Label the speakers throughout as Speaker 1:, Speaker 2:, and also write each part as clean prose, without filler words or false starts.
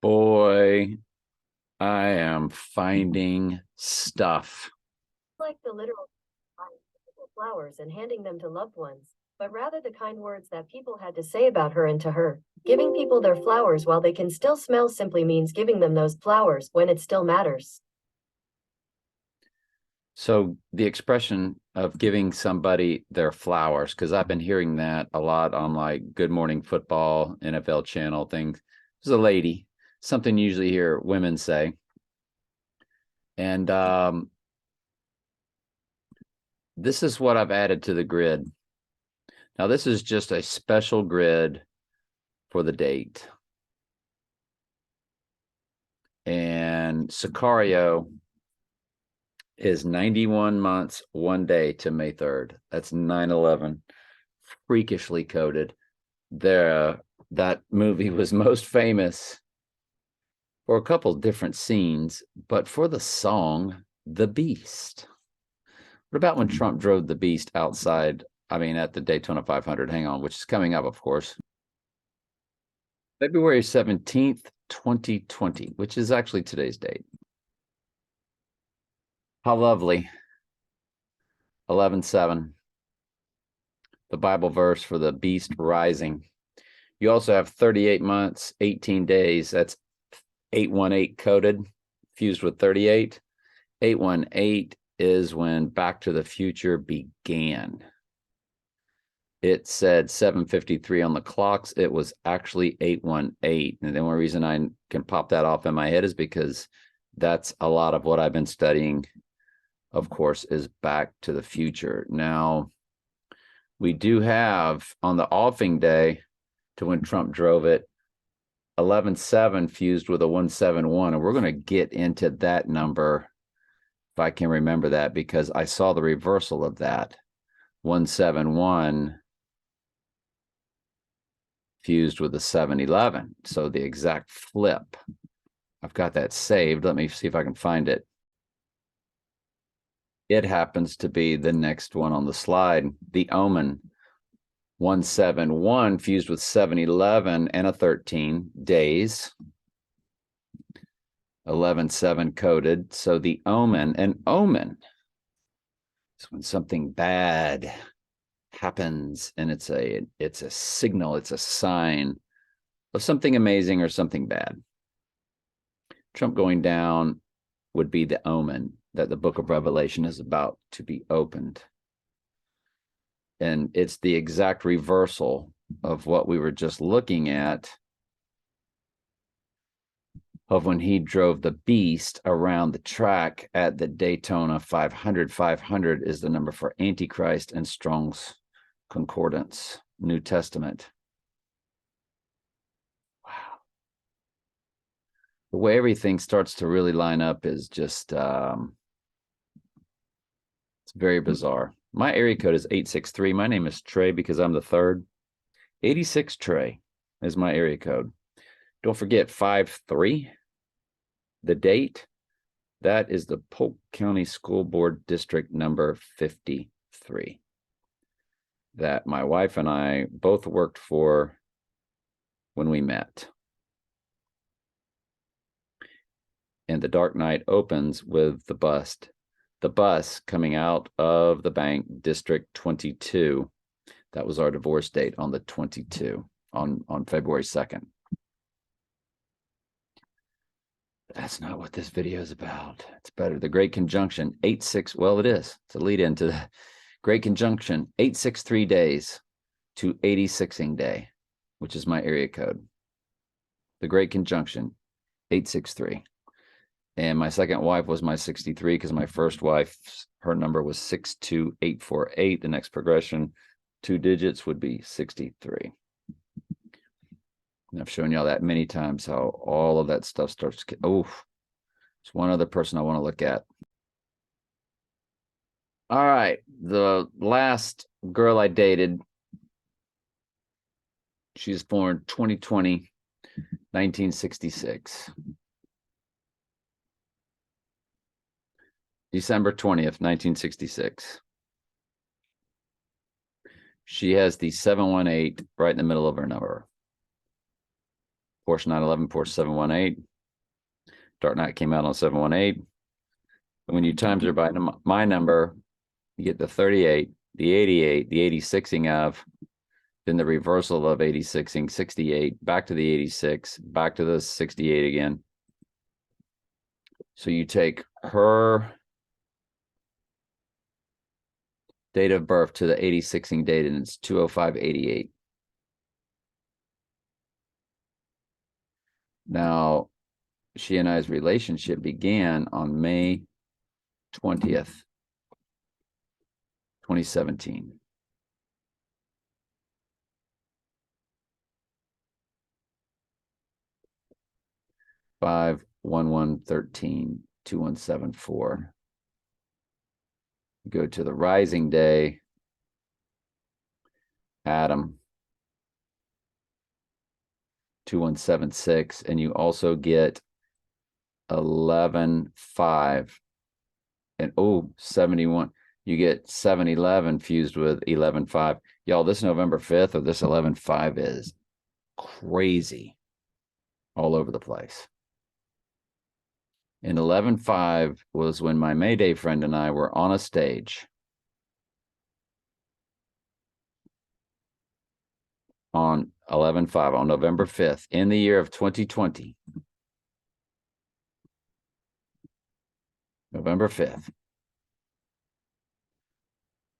Speaker 1: Boy, I am finding stuff.
Speaker 2: Like the literal buying flowers and handing them to loved ones, but rather the kind words that people had to say about her and to her. Giving people their flowers while they can still smell simply means giving them those flowers when it still matters.
Speaker 1: So the expression of giving somebody their flowers, because I've been hearing that a lot on like Good Morning Football, NFL channel things. There's a lady, something usually hear women say. And this is what I've added to the grid. Now, this is just a special grid for the date. And Sicario is 91 months, 1 day to May 3rd. That's 9/11. Freakishly coded. That movie was most famous for a couple different scenes, but for the song The Beast. What about when Trump drove the Beast outside? I mean, at the Daytona 500, hang on, which is coming up, of course. February 17th, 2020, which is actually today's date. How lovely. 11:7. The Bible verse for the beast rising. You also have 38 months, 18 days. That's 818 coded, fused with 38. 818 is when Back to the Future began. It said 7:53 on the clocks. It was actually 818. And the only reason I can pop that off in my head is because that's a lot of what I've been studying, of course, is Back to the Future. Now, we do have on the offing day to when Trump drove it, 11:7 fused with a 171. And we're going to get into that number if I can remember that, because I saw the reversal of that. 171 fused with a 711. So the exact flip. I've got that saved. Let me see if I can find it. It happens to be the next one on the slide, the Omen. 171 fused with 711 and a 13 days. 11:7 coded. So the Omen, an omen is when something bad happens, and it's a signal, it's a sign of something amazing or something bad. Trump going down would be the omen that the book of Revelation is about to be opened. And it's the exact reversal of what we were just looking at, of when he drove the beast around the track at the Daytona 500. 500 is the number for Antichrist and Strong's Concordance, New Testament. Wow. The way everything starts to really line up is just, it's very bizarre. My area code is 863. My name is Trey because I'm the third. 86 Trey is my area code. Don't forget 53, the date. That is the Polk County School Board District number 53 that my wife and I both worked for when we met. And the dark night opens with the bus coming out of the bank, District 22. That was our divorce date on the 22, on February 2nd. That's not what this video is about. It's better. The Great Conjunction, 86. Well, it is. It's a lead into the Great Conjunction, 863 days to 86ing day, which is my area code. The Great Conjunction, 863. And my second wife was my 63 because my first wife, her number was 62848. The next progression, 2 digits, would be 63. And I've shown y'all that many times, how all of that stuff starts to get, oh, there's one other person I want to look at. All right, the last girl I dated, she's born 2020, 1966. December 20th, 1966. She has the 718 right in the middle of her number. Porsche 911, Porsche 718. Dark Knight came out on 718. When you times it by my number, you get the 38, the 88, the 86ing of, then the reversal of 86ing, 68, back to the 86, back to the 68 again. So you take her date of birth to the 86ing date, and it's 20588. Now, she and I's relationship began on May 20th, 2017. Five, 1113, 2174. Go to the rising day, Adam, 2176, and you also get 11.5 and 71. You get 711 fused with 11.5. Y'all, this November 5th or this 11.5 is crazy all over the place. And 11.5 was when my Mayday friend and I were on a stage on 11.5 on November 5th in the year of 2020. November 5th.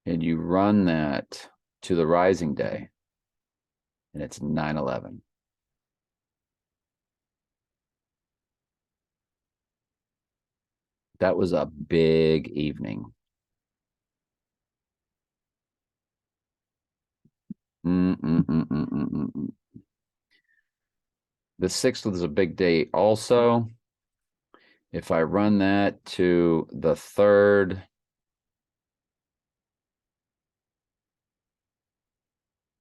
Speaker 1: And you run that to the rising day, and it's 9/11. That was a big evening. The 6th was a big day also. If I run that to the 3rd,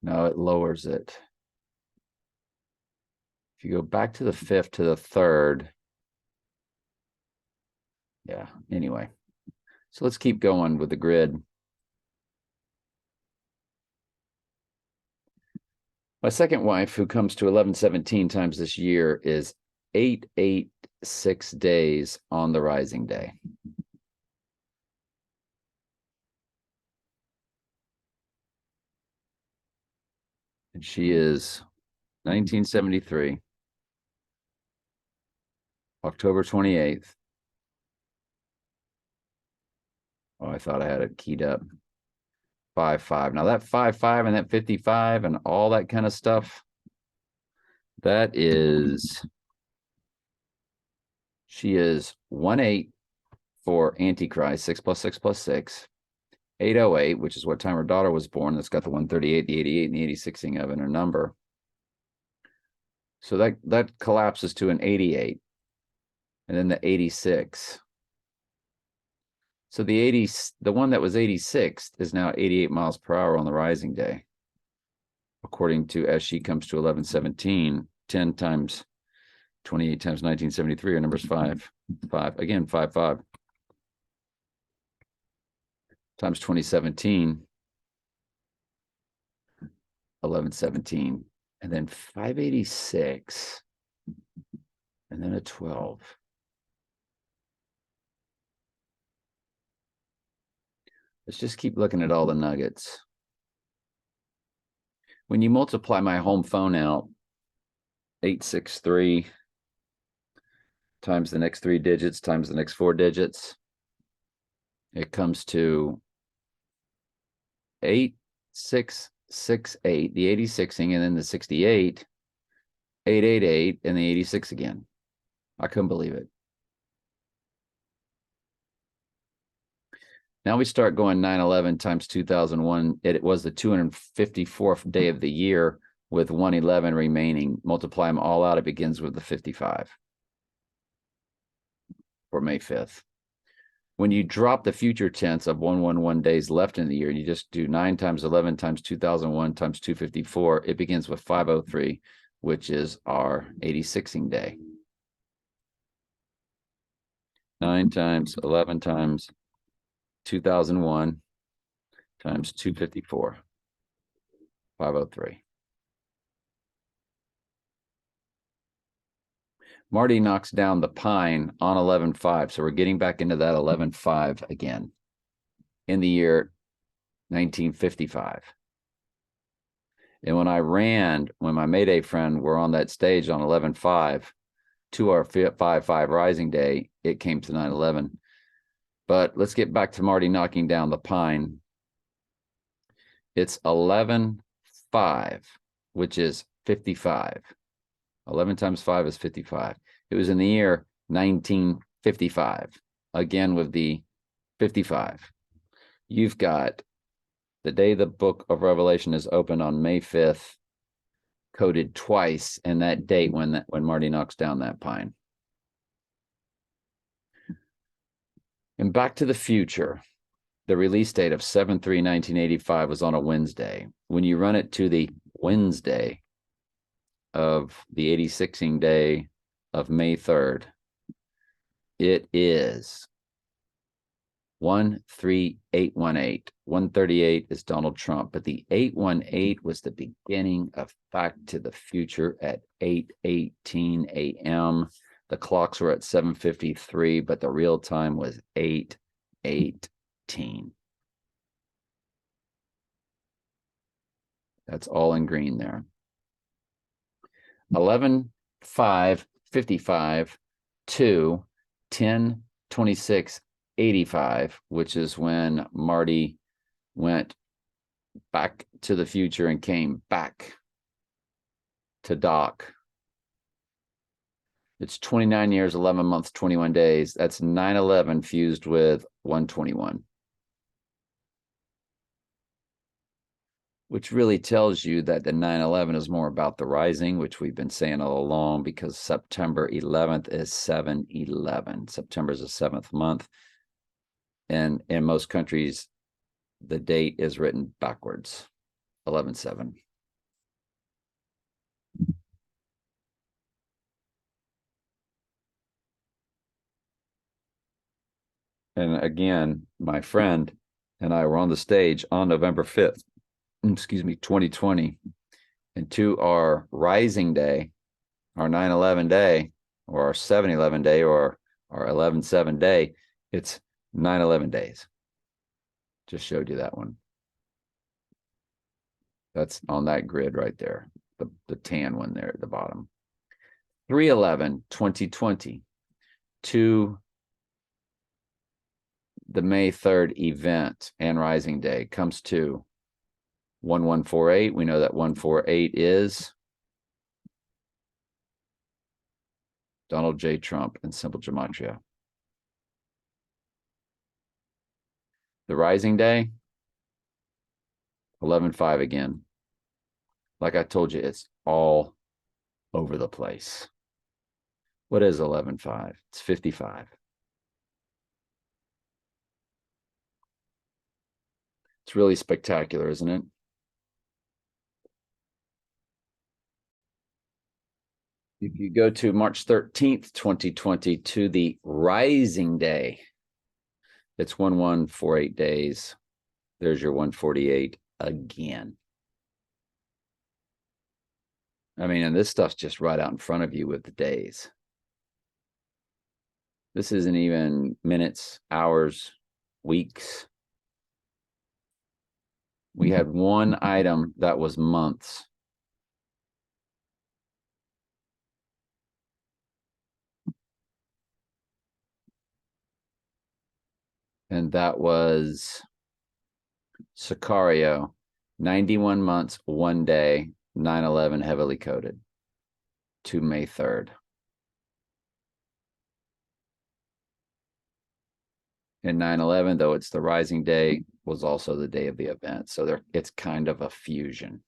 Speaker 1: no, it lowers it. If you go back to the 5th to the 3rd, yeah, anyway. So let's keep going with the grid. My second wife, who comes to 1117 times this year, is 886 days on the rising day. And she is 1973, October 28th. Oh, I thought I had it keyed up. 55. Now that 55 and that 55 and all that kind of stuff, that is, she is 18 for Antichrist, 6 plus 6 plus 6. 808, which is what time her daughter was born. That's got the 138, the 88, and the 86ing of in her number. So that collapses to an 88. And then the 86. So the one that was 86 is now 88 miles per hour on the rising day. According to, as she comes to 1117, 10 times 28 times 1973, our number's 5. Again, 5 times 2017, 1117, and then 586, and then a 12. Let's just keep looking at all the nuggets. When you multiply my home phone out, 863 times the next 3 digits times the next 4 digits, it comes to 8668, the 86ing, and then the 68, 888, and the 86 again. I couldn't believe it. Now we start going 9/11 times 2001. It was the 254th day of the year with 111 remaining. Multiply them all out, it begins with the 55 for May 5th. When you drop the future tense of 111 days left in the year, you just do 9 times 11 times 2001 times 254. It begins with 503, which is our 86ing day. 9 times 11 times 2001 times 254, 503. Marty knocks down the pine on 11/5. So we're getting back into that 11/5 again in the year 1955. And when my Mayday friend were on that stage on 11/5 to our 5/5 rising day, it came to 9/11. But let's get back to Marty knocking down the pine. It's 11/5, which is 55. 11 times 5 is 55. It was in the year 1955, again with the 55. You've got the day the book of Revelation is opened on May 5th, coded twice, and that date when Marty knocks down that pine. And Back to the Future, the release date of 7/3/1985 was on a Wednesday. When you run it to the Wednesday of the 86ing day of May 3rd, it is 13818. 138 is Donald Trump, but the 818 was the beginning of Back to the Future at 8:18 a.m. The clocks were at 7:53, but the real time was 8:18. That's all in green there. 11/5/55 to 10/26/85, which is when Marty went back to the future and came back to Doc. It's 29 years, 11 months, 21 days. That's 9/11 fused with 121. Which really tells you that the 9/11 is more about the rising, which we've been saying all along, because September 11th is 7/11. September is the 7th month. And in most countries, the date is written backwards, 11/7. And again, my friend and I were on the stage on November 5th, 2020. And to our rising day, our 9/11 day, or our 7/11 day, or our 11/7 day, it's 9/11 days. Just showed you that one. That's on that grid right there, the tan one there at the bottom. 3/11/2020 to the May 3rd event and rising day comes to 1148. We know that 148 is Donald J. Trump in simple gematria. The rising day, 11/5 again. Like I told you, it's all over the place. What is 11/5? It's 55. It's really spectacular, isn't it? If you go to March 13th, 2020 to the rising day, it's 1148 days. There's your 148 again. I mean, and this stuff's just right out in front of you with the days. This isn't even minutes, hours, weeks. We had one item that was months. And that was Sicario, 91 months, 1 day, 9/11 heavily coded to May 3rd. And 9/11, though it's the rising day, was also the day of the event. So it's kind of a fusion.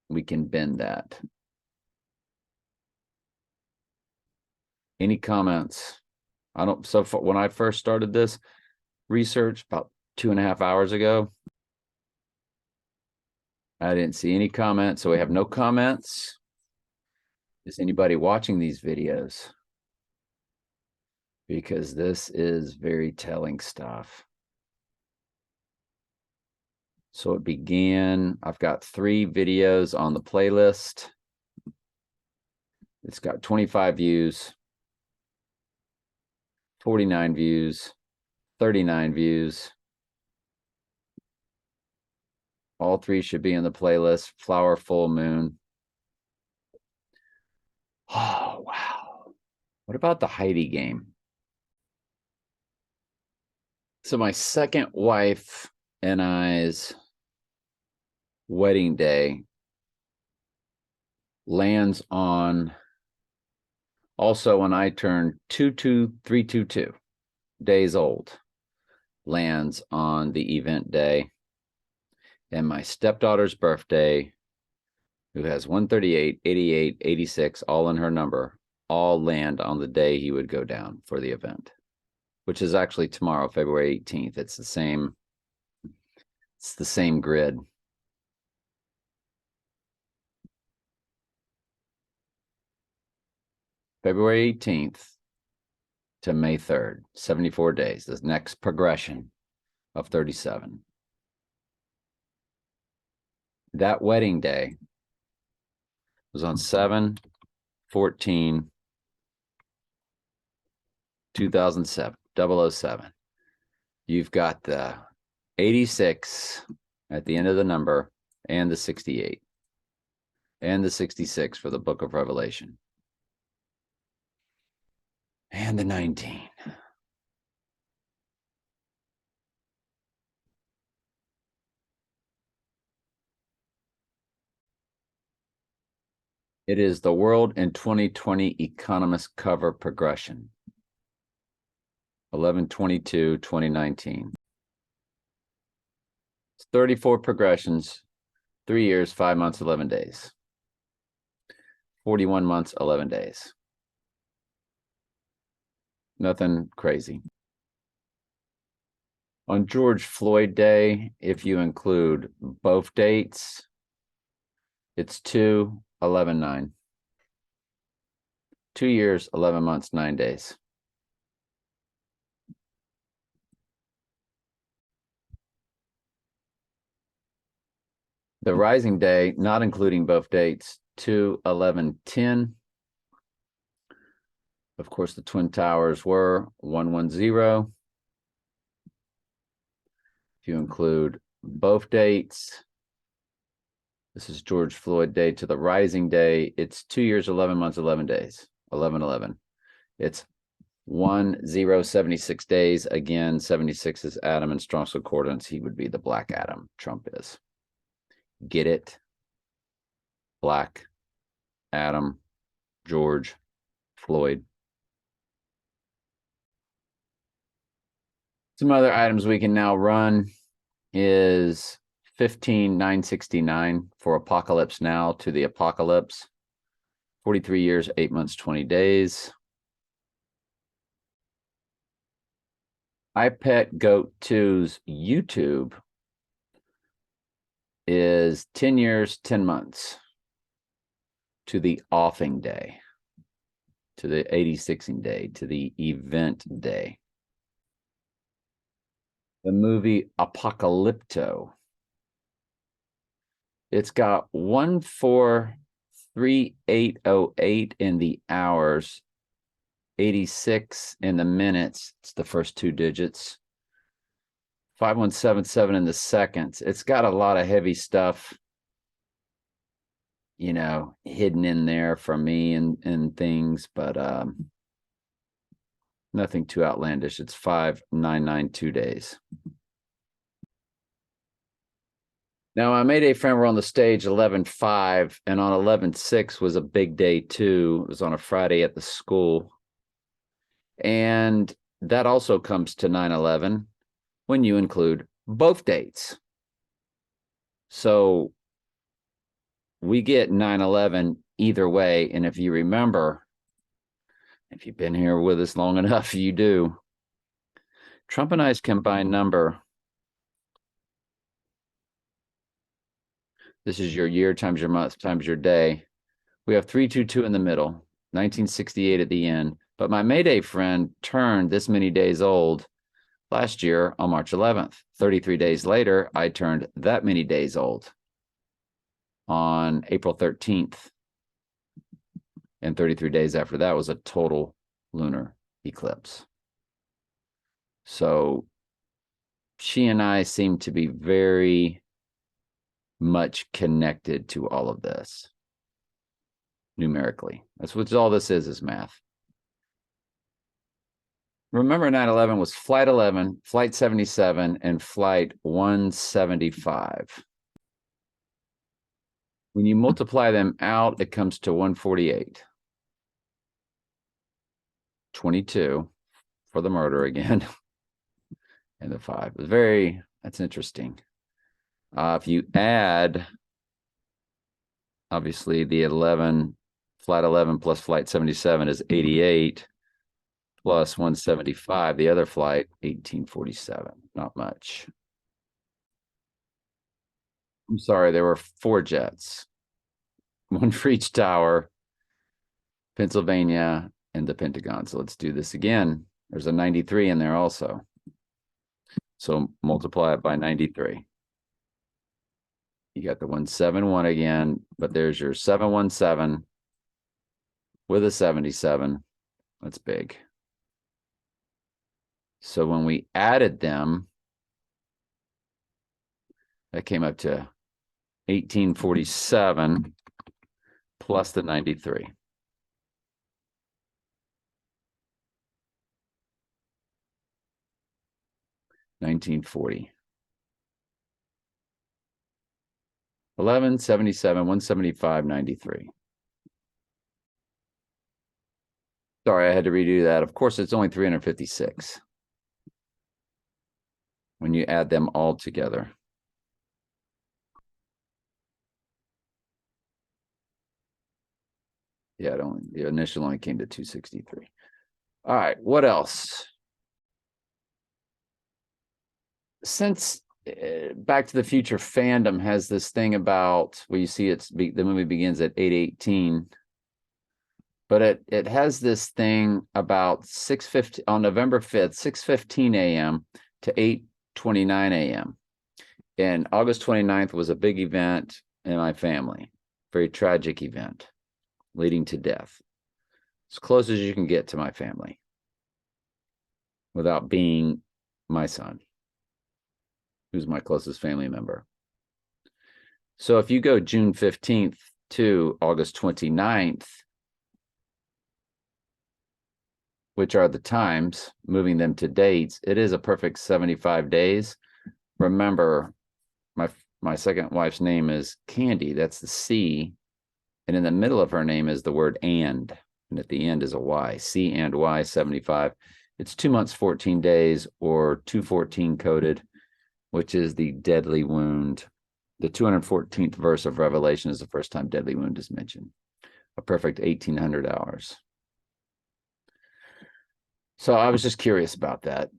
Speaker 1: We can bend that. Any comments? So far, when I first started this research about 2.5 hours ago, I didn't see any comments. So we have no comments. Is anybody watching these videos? Because this is very telling stuff. So it began, I've got 3 videos on the playlist. It's got 25 views, 49 views, 39 views. All three should be in the playlist. Flower, full moon. Oh, wow. What about the Heidi game? So my second wife and I's wedding day lands on also when I turn 22322 days old, lands on the event day. And my stepdaughter's birthday, who has 138, 88, 86, all in her number, all land on the day he would go down for the event, which is actually tomorrow, February 18th. It's the same grid. February 18th to May 3rd, 74 days, the next progression of 37. That wedding day was on 7/14/2007, 007. You've got the 86 at the end of the number and the 68 and the 66 for the book of Revelation and the 19. It is the World in 2020 Economist cover progression. 11/22/2019. It's 34 progressions, 3 years, 5 months, 11 days. 41 months, 11 days. Nothing crazy. On George Floyd Day, if you include both dates, it's 2/11/9. 2 years, 11 months, 9 days. The rising day, not including both dates, 2/11/10. Of course, the Twin Towers were 110. If you include both dates, this is George Floyd Day to the rising day. It's 2 years, 11 months, 11 days. 11/11. It's 1076 days. Again, 76 is Adam in Strong's Concordance. He would be the Black Adam. Trump is. Get it? Black Adam, George Floyd. Some other items we can now run is 15/969 for Apocalypse Now to the Apocalypse. 43 years, 8 months, 20 days. iPet Goat 2's YouTube is 10 years, 10 months to the offing day, to the 86ing day, to the event day. The movie Apocalypto. It's got 143808 in the hours, 86 in the minutes. It's the first 2 digits. 5177 in the seconds. It's got a lot of heavy stuff, you know, hidden in there for me and things, but nothing too outlandish. It's 5992 days. Now, my Mayday friend were on the stage 11/5, and on 11/6 was a big day too. It was on a Friday at the school. And that also comes to 9/11 when you include both dates. So we get 9/11 either way. And if you remember, if you've been here with us long enough, you do. Trump and I's combined number. This is your year times your month times your day. We have 322 in the middle, 1968 at the end. But my Mayday friend turned this many days old last year on March 11th. 33 days later, I turned that many days old on April 13th. And 33 days after that was a total lunar eclipse. So she and I seem to be very much connected to all of this numerically. That's what all this is math. Remember, 9/11 was Flight 11, Flight 77, and Flight 175. When you multiply them out, it comes to 148. 22 for the murder again, and the 5. That's interesting. If you add, obviously, the 11, Flight 11 plus Flight 77 is 88. Plus 175, the other flight, 1847. Not much. I'm sorry, there were 4 jets. 1 for each tower, Pennsylvania, and the Pentagon. So let's do this again. There's a 93 in there also. So multiply it by 93. You got the 171 again, but there's your 717 with a 77. That's big. So when we added them, that came up to 1847 plus the 93. 1940. 1177, 175, 93. Sorry, I had to redo that. Of course, it's only 356 when you add them all together. Yeah, the initial only came to 263. All right, what else? Since Back to the Future fandom has this thing about, well, you see the movie begins at 8:18, but it has this thing about 6:50 on November 5th, 6:15 a.m. to 8:29 a.m. And August 29th was a big event in my family, very tragic event leading to death. As close as you can get to my family without being my son, who's my closest family member. So if you go June 15th to August 29th, which are the times, moving them to dates, it is a perfect 75 days. Remember, my second wife's name is Candy. That's the C. And in the middle of her name is the word and at the end is a Y. C and Y, 75. It's 2 months, 14 days, or 214 coded, which is the deadly wound. The 214th verse of Revelation is the first time deadly wound is mentioned. A perfect 1,800 hours. So I was just curious about that.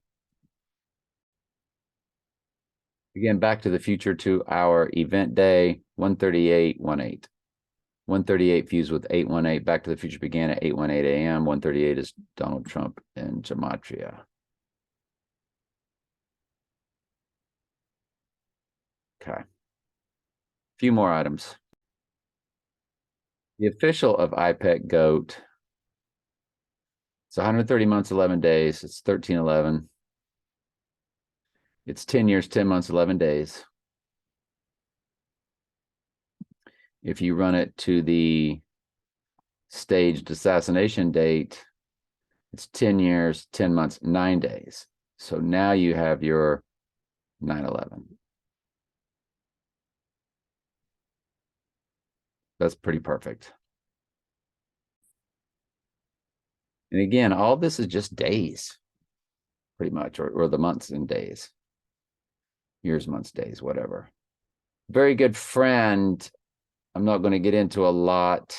Speaker 1: Again, Back to the Future to our event day, 13818. 138 fused with 818. Back to the Future began at 8:18 a.m. 138 is Donald Trump in Gematria. Okay. A few more items. The official of IPEC GOAT. It's 130 months, 11 days. It's 1311. It's 10 years, 10 months, 11 days. If you run it to the staged assassination date, it's 10 years, 10 months, 9 days. So now you have your 9/11. That's pretty perfect. And again, all this is just days, pretty much, or the months and days. Years, months, days, whatever. Very good friend. I'm not going to get into a lot,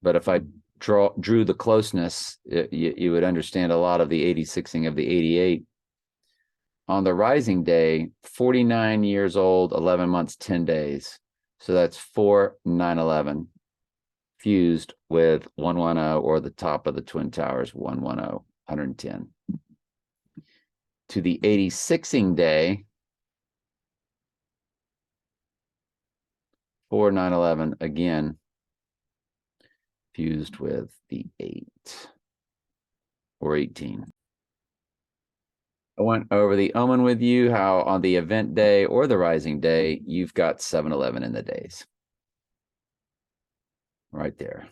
Speaker 1: but if I drew the closeness, you would understand a lot of the 86ing of the 88. On the rising day, 49 years old, 11 months, 10 days. So that's 4/9/11 fused with 110, or the top of the Twin Towers, 110, 110. To the 86ing day, 4/9/11 again, fused with the 8 or 18. I went over the omen with you, how on the event day or the rising day, you've got 7-11 in the days. Right there.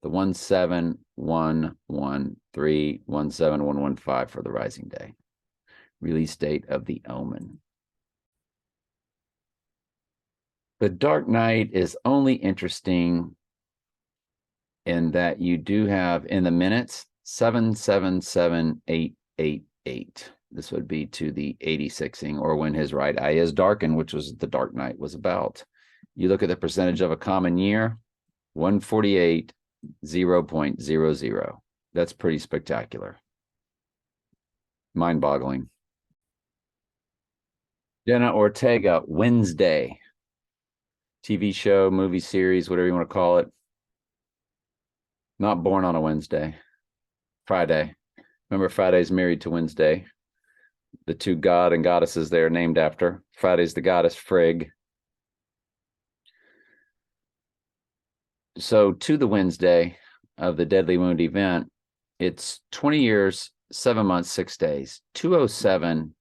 Speaker 1: The 17113, 17115 for the rising day. Release date of the omen. The dark night is only interesting in that you do have in the minutes 777888. This would be to the 86ing, or when his right eye is darkened, which was the dark night was about. You look at the percentage of a common year, 148, 0.00. That's pretty spectacular. Mind-boggling. Jenna Ortega, Wednesday. TV show, movie series, whatever you want to call it. Not born on a Wednesday. Friday. Remember, Friday's married to Wednesday. The two god and goddesses they are named after. Friday's the goddess Frigg. So to the Wednesday of the deadly wound event, it's 20 years, 7 months, 6 days. 207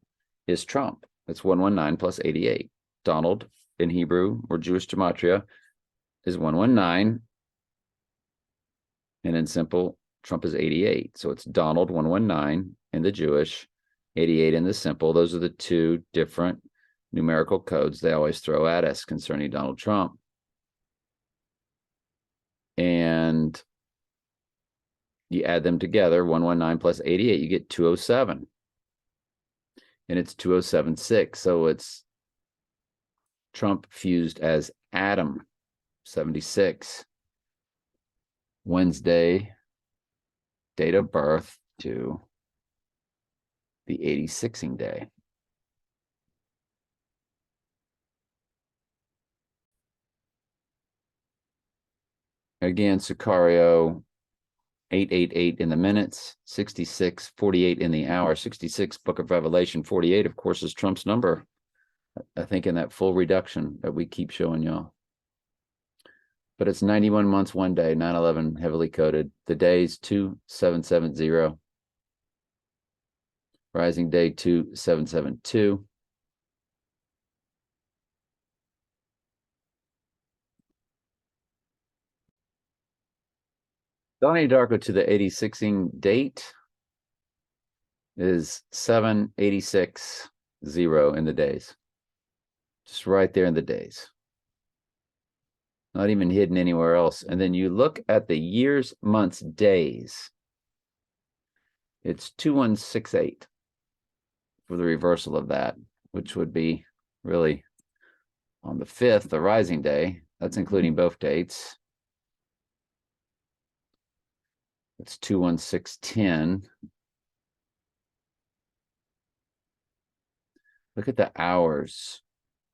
Speaker 1: is Trump. That's 119 plus 88. Donald in Hebrew or Jewish gematria is 119. And in simple, Trump is 88. So it's Donald 119 in the Jewish, 88 in the simple. Those are the two different numerical codes they always throw at us concerning Donald Trump. And you add them together, 119 plus 88, you get 207. And it's 2076. So it's Trump fused as Adam, 76. Wednesday, date of birth to the 86ing day. Again, Sicario, 888 in the minutes, 66, 48 in the hour, 66, Book of Revelation, 48, of course, is Trump's number. I think in that full reduction that we keep showing y'all. But it's 91 months, 1 day, 9/11 heavily coded. The days 2770. Rising day 2772. Donnie Darko to the 86ing date is 7860 in the days. Just right there in the days. Not even hidden anywhere else. And then you look at the years, months, days. It's 2168 for the reversal of that, which would be really on the 5th, the rising day. That's including both dates. It's 21610. Look at the hours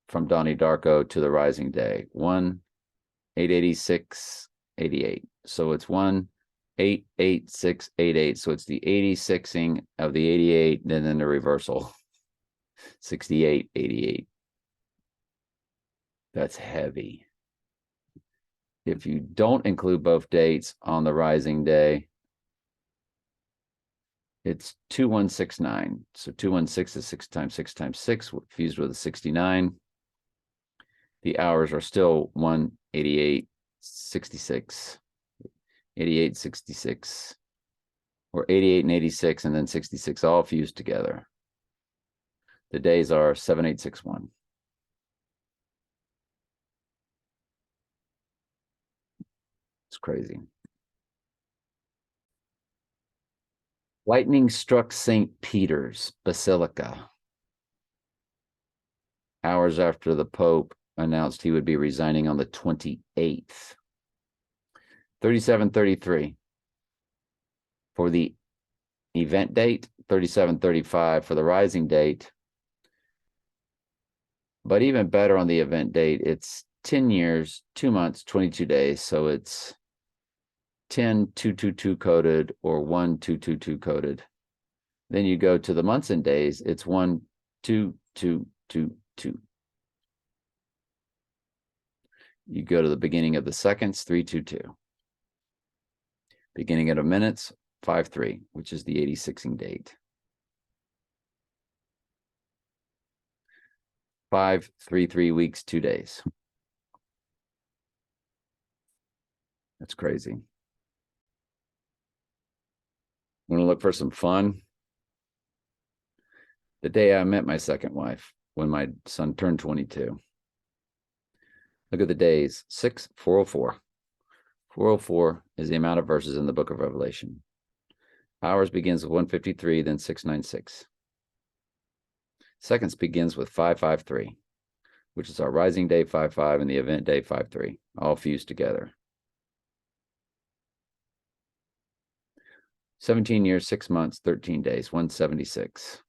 Speaker 1: from Donnie Darko to the rising day. 1-886-88. So it's 1-886-88. So it's the 86ing of the 88, and then the reversal. 68-88. That's heavy. If you don't include both dates on the rising day, it's 2169. So 216 is 6 times 6 times 6, fused with a 69. The hours are still 188.66, 88.66, or 88 and 86, and then 66, all fused together. The days are 7861. It's crazy. Lightning struck St. Peter's Basilica hours after the Pope announced he would be resigning on the 28th. 3733 for the event date, 3735 for the rising date. But even better on the event date, it's 10 years, 2 months, 22 days. So it's 10-222 coded or 1-222 coded. Then you go to the months and days, it's 1-2-2-2-2. You go to the beginning of the seconds, 322. Beginning at a minutes, 5-3, which is the 86ing date. 5-3-3 weeks, 2 days. That's crazy. Want to look for some fun? The day I met my second wife, when my son turned 22. Look at the days. 6-404. 404 is the amount of verses in the book of Revelation. Hours begins with 153, then 696. Seconds begins with 553, which is our rising day 55 and the event day 53, all fused together. 17 years, 6 months, 13 days, 176.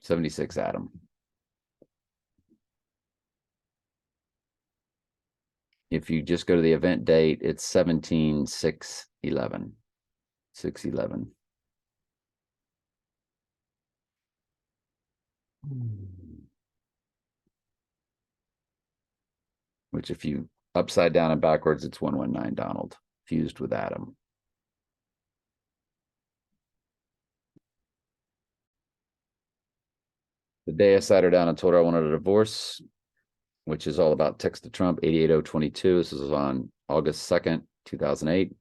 Speaker 1: 76 Adam. If you just go to the event date, it's 17-6-11. 6-11. Which if you upside down and backwards, it's 119 Donald, fused with Adam. The day I sat her down and told her I wanted a divorce, which is all about text to Trump, 88022. This is on August 2nd, 2008,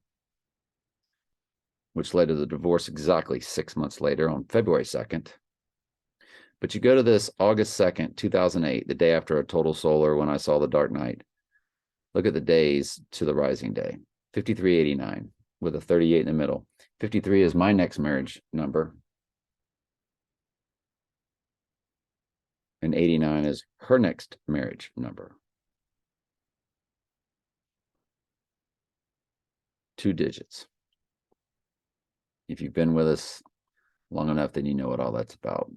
Speaker 1: which led to the divorce exactly 6 months later on February 2nd. But you go to this August 2nd, 2008, the day after a total solar when I saw the Dark Knight. Look at the days to the rising day, 5389 with a 38 in the middle. 53 is my next marriage number. And 89 is her next marriage number. 2 digits. If you've been with us long enough, then you know what all that's about.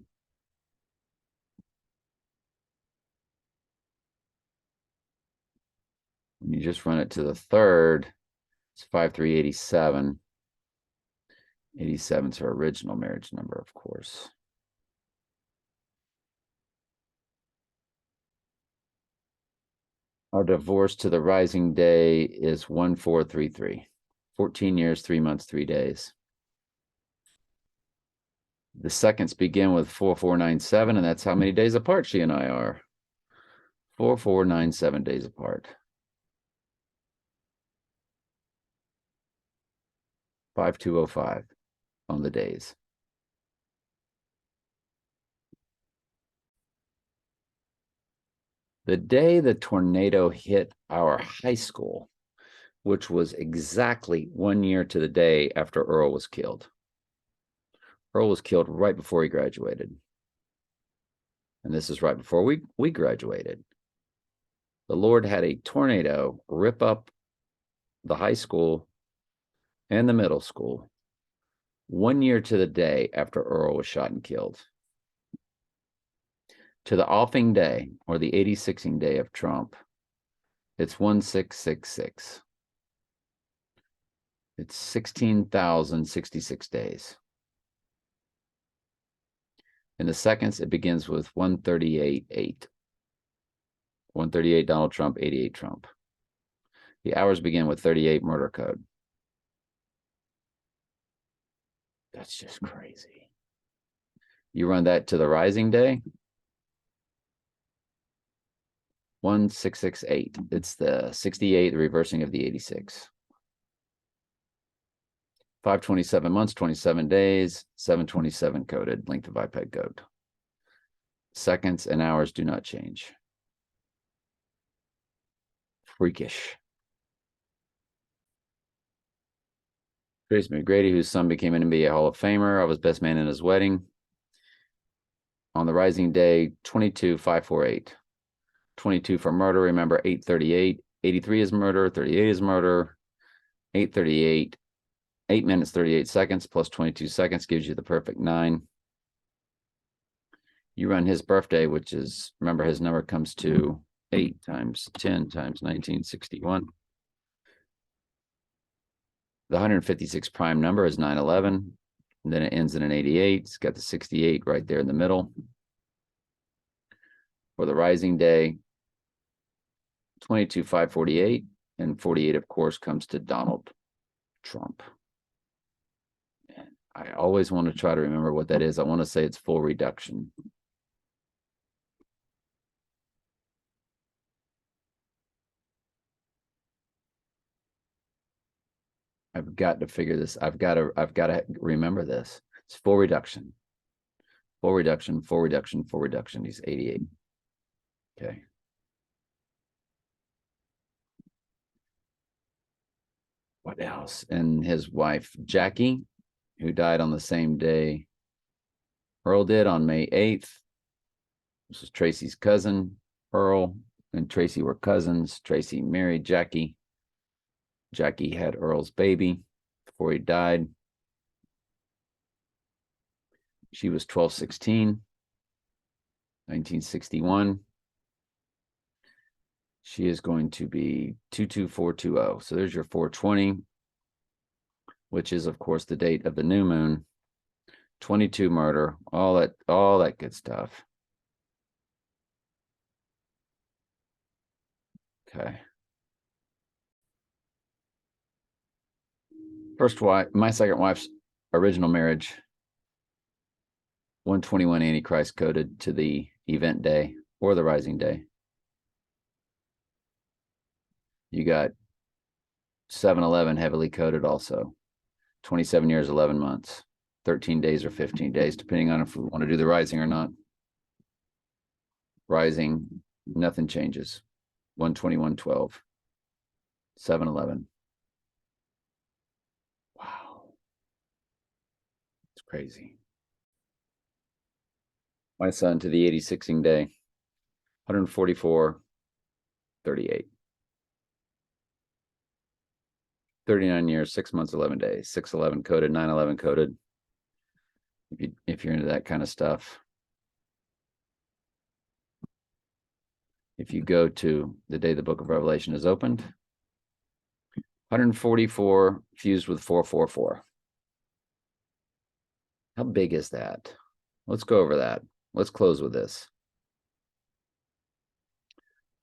Speaker 1: When you just run it to the third, it's 5387. 87 is her original marriage number, of course. Our divorce to the rising day is 1433. 14 years, 3 months, 3 days. The seconds begin with 4497, and that's how many days apart she and I are. 4497 days apart. 5205 on the days. The day the tornado hit our high school, which was exactly 1 year to the day after Earl was killed. Earl was killed right before he graduated. And this is right before we graduated. The Lord had a tornado rip up the high school and the middle school 1 year to the day after Earl was shot and killed. To the offing day, or the 86ing day of Trump, it's 1666. It's 16,066 days. In the seconds, it begins with 138.8. 138 Donald Trump, 88 Trump. The hours begin with 38 murder code. That's just crazy. You run that to the rising day, 1668. It's the 68, the reversing of the 86. 527 months, 27 days, 727 coded, length of iPad code. Seconds and hours do not change. Freakish. Tracy McGrady, whose son became an NBA Hall of Famer. I was best man in his wedding. On the rising day, 22-548. 22 for murder, remember 838. 83 is murder, 38 is murder. 838, 8 minutes, 38 seconds plus 22 seconds gives you the perfect 9. You run his birthday, which is, remember his number comes to 8 times 10 times 1961. The 156 prime number is 911. And then it ends in an 88. It's got the 68 right there in the middle. For the rising day, 22-548. And 48, of course, comes to Donald Trump. I always want to try to remember what that is. I want to say it's full reduction. I've got to figure this. I've got to remember this. It's full reduction. Full reduction, full reduction, full reduction. He's 88. Okay. What else? And his wife, Jackie, who died on the same day Earl did, on May 8th. This was Tracy's cousin. Earl and Tracy were cousins. Tracy married Jackie. Jackie had Earl's baby before he died. She was 12/16, 1961. She is going to be 22420. So there's your 420, which is, of course, the date of the new moon. 22 murder, all that good stuff. Okay. First wife, my second wife's original marriage, 121 Antichrist coded to the event day or the rising day. You got 7/11 heavily coded also. 27 years, 11 months, 13 days or 15 days, depending on if we want to do the rising or not. Rising, nothing changes. 121/12, 7/11. Wow. It's crazy. My son to the 86ing day, 144/38. 39 years, 6 months, 11 days, 6/11 coded, 9/11 coded. If you're into that kind of stuff. If you go to the day the book of Revelation is opened, 144 fused with 444. How big is that? Let's go over that. Let's close with this.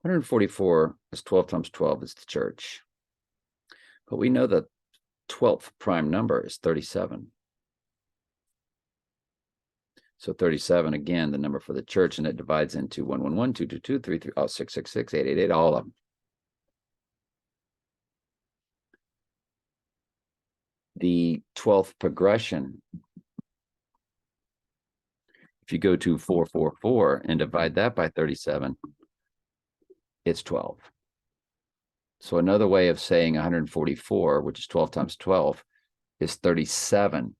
Speaker 1: 144 is 12 times 12 is the church. But we know that 12th prime number is 37. So 37, again, the number for the church, and it divides into 111, 222, 33, 666, 888, all of them. The 12th progression, if you go to 444 and divide that by 37, it's 12. So another way of saying 144, which is 12 times 12, is 37,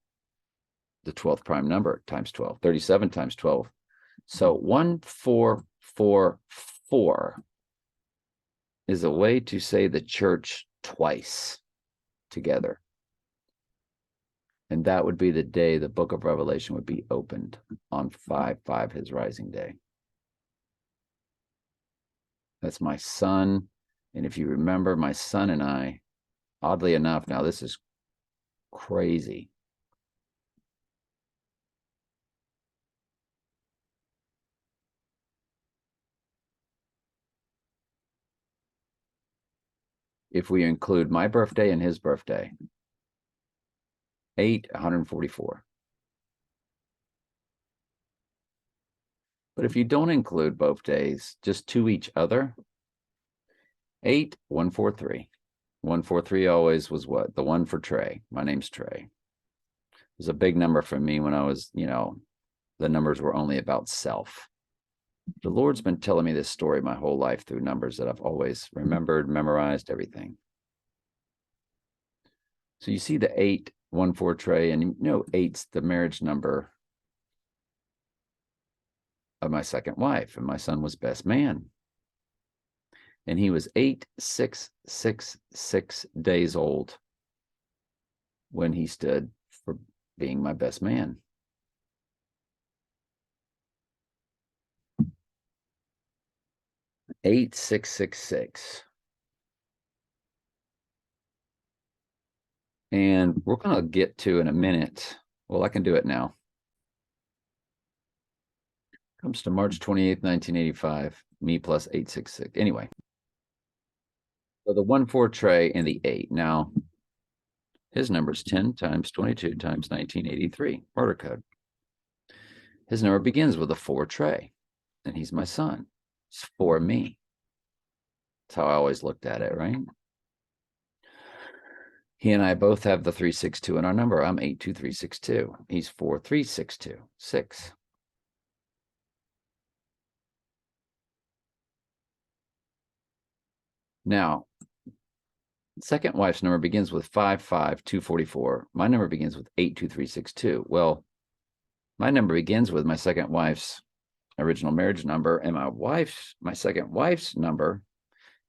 Speaker 1: the 12th prime number, times 12. 37 times 12. So 1444 is a way to say the church twice together. And that would be the day the book of Revelation would be opened, on 5/5, his rising day. That's my son. And if you remember, my son and I, oddly enough, now this is crazy. If we include my birthday and his birthday, 144. But if you don't include both days, just to each other, 143. 143 always was what? The one for Trey. My name's Trey. It was a big number for me when I was, the numbers were only about self. The Lord's been telling me this story my whole life through numbers that I've always remembered, memorized, everything. So you see the 814 Trey, and 8's the marriage number of my second wife, and my son was best man. And he was 8666 days old when he stood for being my best man. Eight, 666. And we're going to get to in a minute. Well, I can do it now. Comes to March 28th, 1985. Me plus 866. Anyway. So the 14 Trey and the 8. Now, His number is 10 times 22 times 1983, murder code. His number begins with a 4 tray, and he's my son. It's for me. That's how I always looked at it, right? He and I both have the 362 in our number. I'm 82362. He's 4362. 6. Now, second wife's number begins with 55244. My number begins with 82362. Well, my number begins with my second wife's original marriage number, and my second wife's number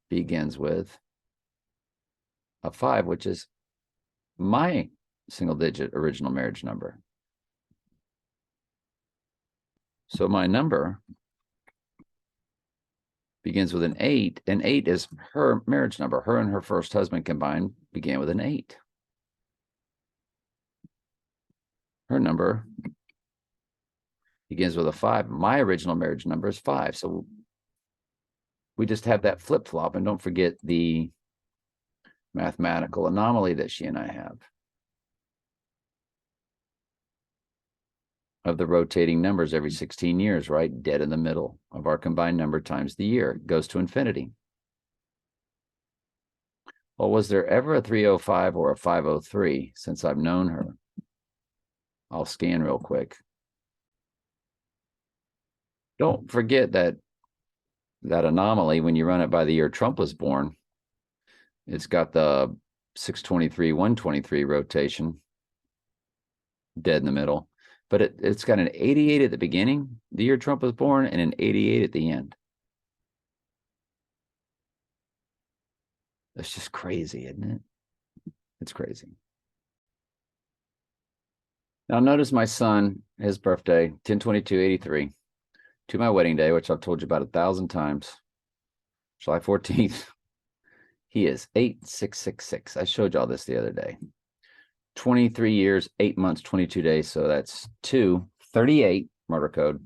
Speaker 1: begins with a 5, which is my single digit original marriage number. So my number begins with an 8, and 8 is her marriage number. Her and her first husband combined began with an 8. Her number begins with a 5. My original marriage number is 5. So we just have that flip-flop, and don't forget the mathematical anomaly that she and I have of the rotating numbers every 16 years, right? Dead in the middle of our combined number times the year. It goes to infinity. Well, was there ever a 305 or a 503 since I've known her? I'll scan real quick. Don't forget that anomaly when you run it by the year Trump was born. It's got the 623, 123 rotation dead in the middle, but it's got an 88 at the beginning, the year Trump was born, and an 88 at the end. That's just crazy, isn't it? It's crazy. Now notice my son, his birthday, 10/22/83, to my wedding day, which I've told you about 1,000 times, July 14th. He is 8666. I showed y'all this the other day. 23 years, 8 months, 22 days. So that's 238 murder code.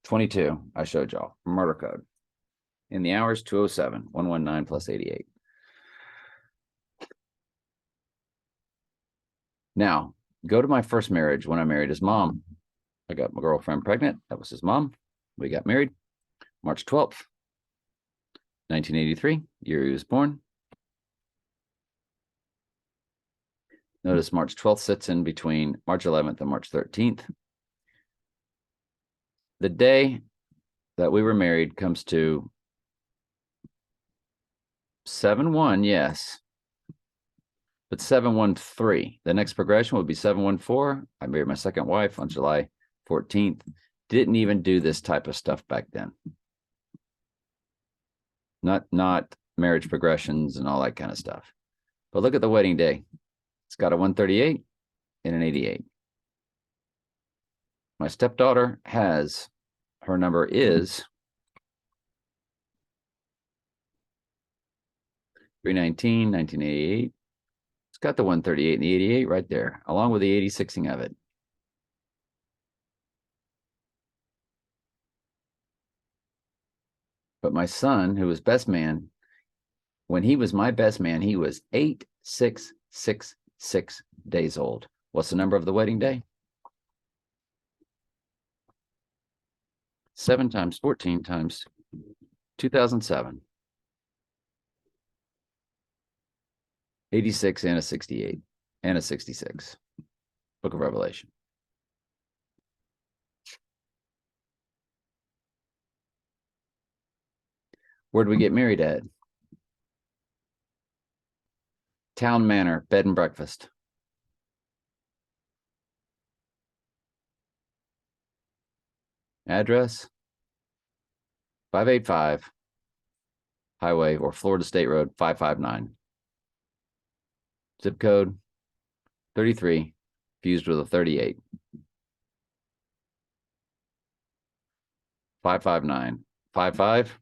Speaker 1: 22, I showed y'all murder code. In the hours, 207, 119 plus 88. Now, go to my first marriage when I married his mom. I got my girlfriend pregnant. That was his mom. We got married March 12th, 1983, year he was born. Notice March 12th sits in between March 11th and March 13th. The day that we were married comes to 7-1, yes, but 7-1-3. The next progression would be 7-1-4. I married my second wife on July 14th. Didn't even do this type of stuff back then. Not marriage progressions and all that kind of stuff. But look at the wedding day. It's got a 138 and an 88. My stepdaughter has, her number is 319, 1988. It's got the 138 and the 88 right there, along with the 86ing of it. But my son, who was best man, when he was my best man, he was 8666 days old. What's the number of the wedding day? 7 times 14 times 2007. 86 and a 68 and a 66. Book of Revelation. Where'd we get married at? Town Manor, bed and breakfast. Address 585 Highway or Florida State Road 559. Zip code 33, fused with a 38. 559. 55.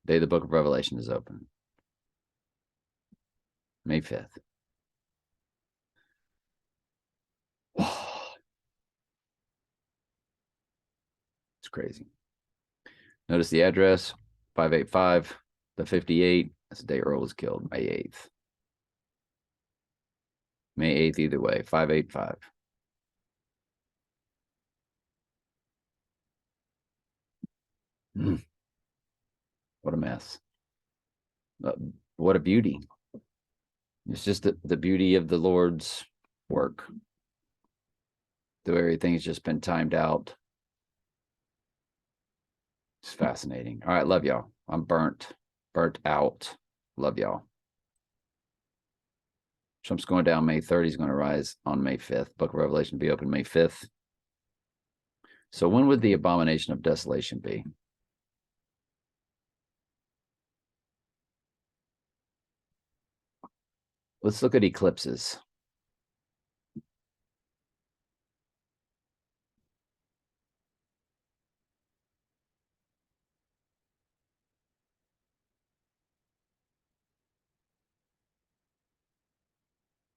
Speaker 1: Day the Book of Revelation is open. May 5th. It's crazy. Notice the address, 585, the 58. That's the day Earl was killed, May 8th. May 8th either way, 585. What a mess. What a beauty. It's just the beauty of the Lord's work. The way everything's just been timed out. It's fascinating. All right, love y'all. I'm burnt out. Love y'all. Trump's going down May 3rd. He's going to rise on May 5th. Book of Revelation be open May 5th. So when would the abomination of desolation be? Let's look at eclipses.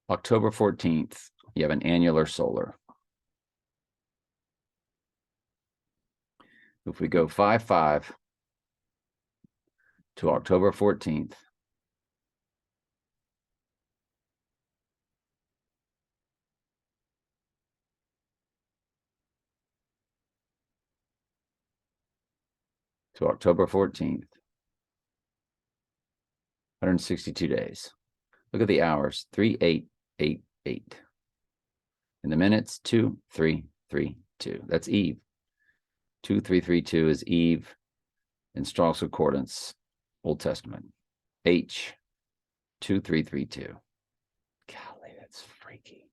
Speaker 1: October 14th, you have an annular solar. If we go 5-5 to October 14th, to October 14th, 162 days. Look at the hours, 3888. In the minutes, 2332. That's Eve. 2332 is Eve in Strong's Concordance, Old Testament. H, 2332. Golly, that's freaky.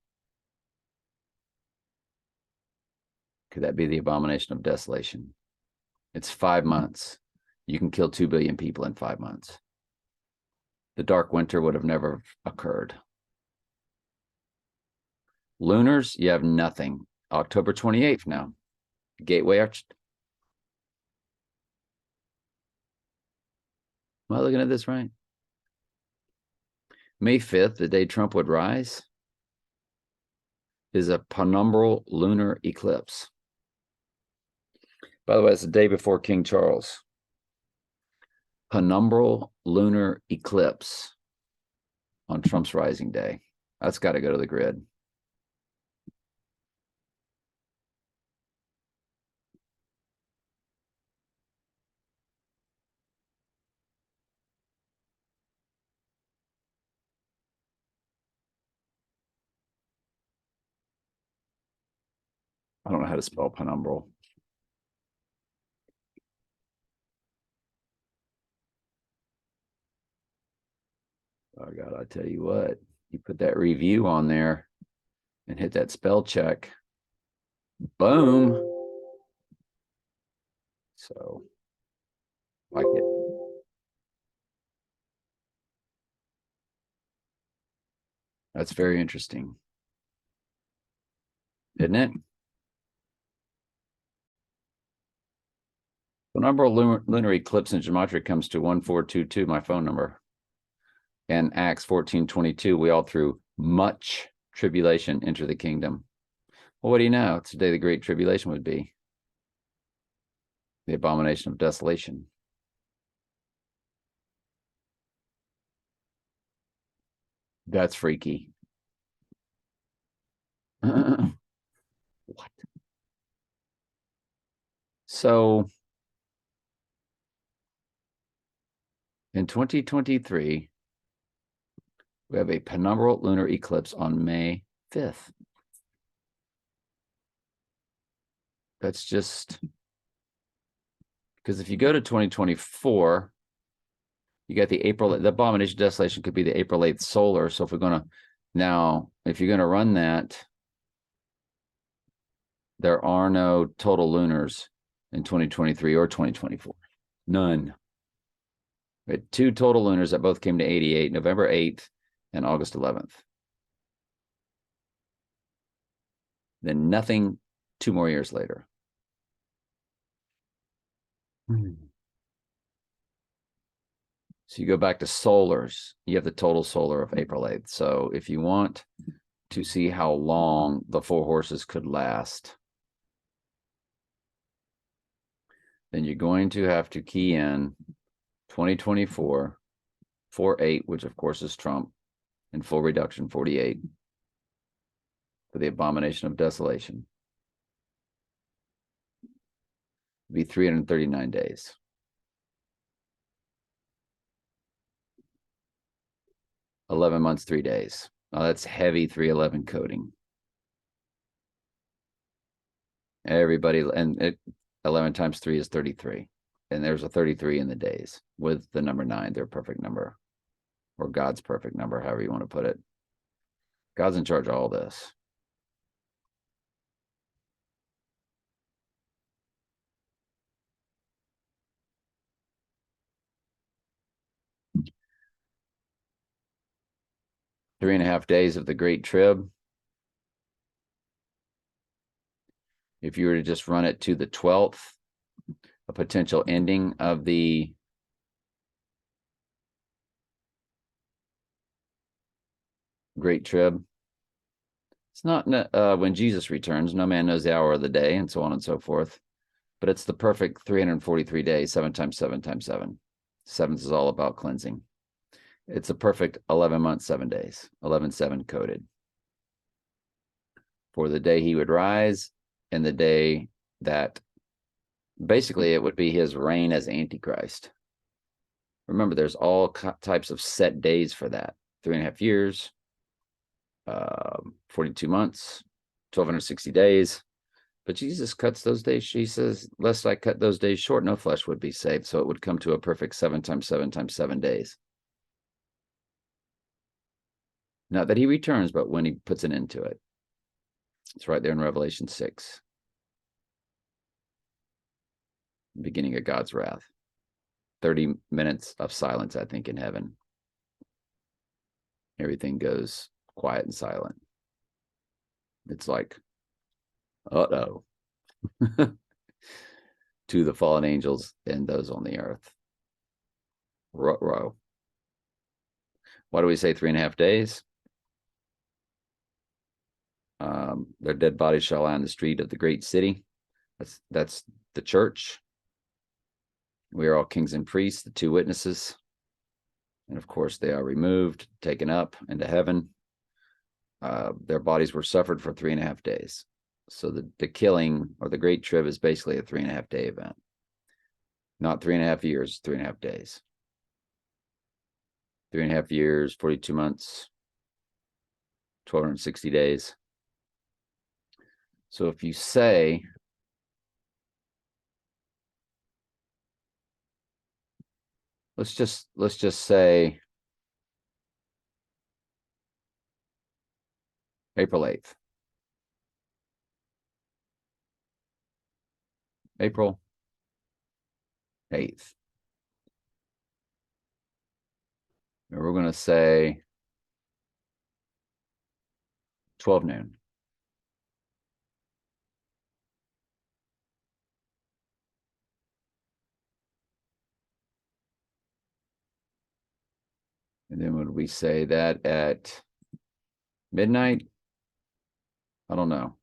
Speaker 1: Could that be the abomination of desolation? It's 5 months. You can kill 2 billion people in 5 months. The dark winter would have never occurred. Lunars, you have nothing. October 28th now. Gateway Arch. Am I looking at this right? May 5th, the day Trump would rise, is a penumbral lunar eclipse. By the way, it's the day before King Charles. Penumbral lunar eclipse on Trump's rising day. That's got to go to the grid. I don't know how to spell penumbral. Oh God, I tell you what, you put that review on there and hit that spell check. Boom. So, like it. That's very interesting, isn't it? The number of lunar eclipse in gematria comes to 1422, my phone number. And Acts 14:22, we all through much tribulation enter the kingdom. Well, what do you know? It's the day the great tribulation would be. The abomination of desolation. That's freaky. What? So in 2023, we have a penumbral lunar eclipse on May 5th. That's just because if you go to 2024, you got the abomination of desolation could be the April 8th solar. So if we're going to if you're going to run that, there are no total lunars in 2023 or 2024. None. We had 2 total lunars that both came to 88, November 8th and August 11th. Then nothing 2 more years later. So you go back to solars, you have the total solar of April 8th. So if you want to see how long the 4 horses could last, then you're going to have to key in 2024, 4-8, which of course is Trump, in full reduction, 48. for the abomination of desolation. It'd be 339 days. $11 months, 3 days. Oh, that's heavy 311 coding. Everybody, and 11 times 3 is 33. And there's a 33 in the days with the number 9, their perfect number, or God's perfect number, however you want to put it. God's in charge of all this. Three and a half days of the Great Trib. If you were to just run it to the 12th, a potential ending of the Great Trib. It's not when Jesus returns. No man knows the hour of the day, and so on and so forth. But it's the perfect 343 days, 7 times 7 times 7. Seventh is all about cleansing. It's a perfect 11 months, 7 days, 11-7 coded. For the day he would rise, and the day that basically it would be his reign as Antichrist. Remember, there's all types of set days for that. 3.5 years, 42 months, 1,260 days. But Jesus cuts those days. He says, lest I cut those days short, no flesh would be saved. So it would come to a perfect 7 times 7 times 7 days. Not that he returns, but when he puts an end to it. It's right there in Revelation 6. Beginning of God's wrath. 30 minutes of silence, I think, in heaven. Everything goes quiet and silent. It's like, uh-oh. To the fallen angels and those on the earth. Ruh-roh. Why do we say 3.5 days? Their dead bodies shall lie on the street of the great city. That's the church. We are all kings and priests, the 2 witnesses. And of course, they are removed, taken up into heaven. Their bodies were suffered for 3.5 days. So the killing or the Great Trib is basically a 3.5 day event. Not 3.5 years, 3.5 days. 3.5 years, 42 months, 1,260 days. So if you say, let's just say April 8th. April 8th. And we're going to say 12 noon. And then would we say that at midnight? I don't know.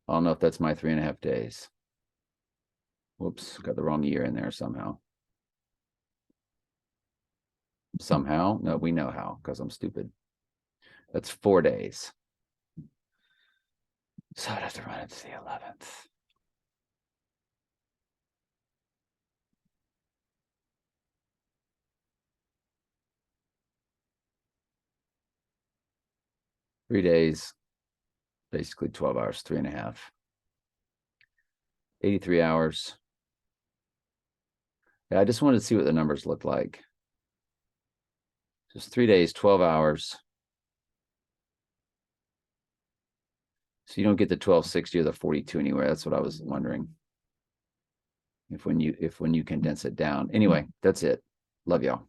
Speaker 1: I don't know if that's my 3.5 days. Whoops, got the wrong year in there somehow. Somehow? No, we know how, because I'm stupid. That's 4 days. So I'd have to run it to the 11th. Three days, basically 12 hours, 3.5. 83 hours. Yeah, I just wanted to see what the numbers look like. Just 3 days, 12 hours. So you don't get the 1260 or the 42 anywhere. That's what I was wondering. If when you condense it down. Anyway, that's it. Love y'all.